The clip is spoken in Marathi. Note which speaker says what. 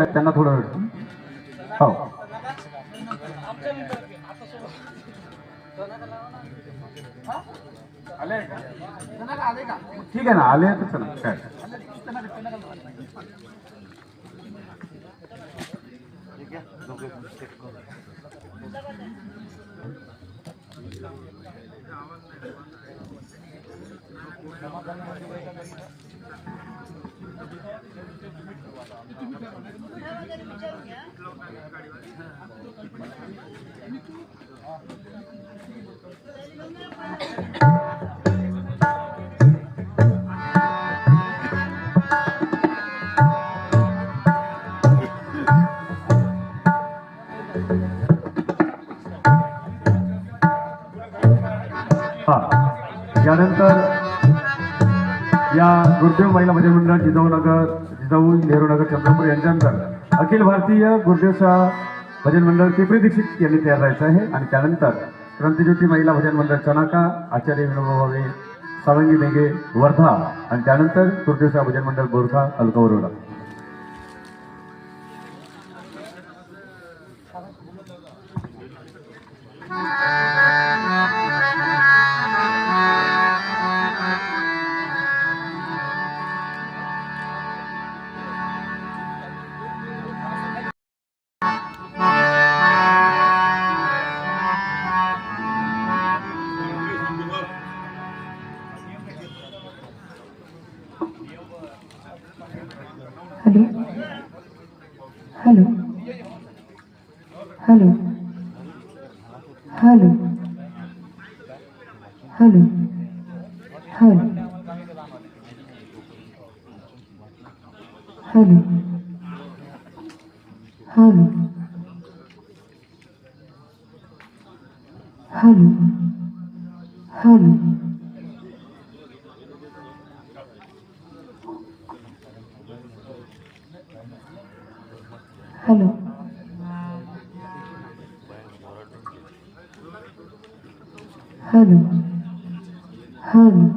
Speaker 1: त्यांना थोडं हो ठीक आहे ना आले तर चला काय यानंतर या गुरुदेव महिला भजन मंडळ जिजाऊ नेहरू नगर चंद्रपूर यांच्यानंतर अखिल भारतीय गुरुदेव भजन मंडळ पिंपरी दीक्षित यांनी तयार राहायचं आहे आणि त्यानंतर क्रांतिज्योती महिला भजन मंडळ चनाका आचार्य विनोबा भावे सावंगी मेघे वर्धा आणि त्यानंतर गुरुदेव भजन मंडळ गोरखा अलकवरोडा.
Speaker 2: Hello hello hello hello hello hello hello hello hello hello hello hello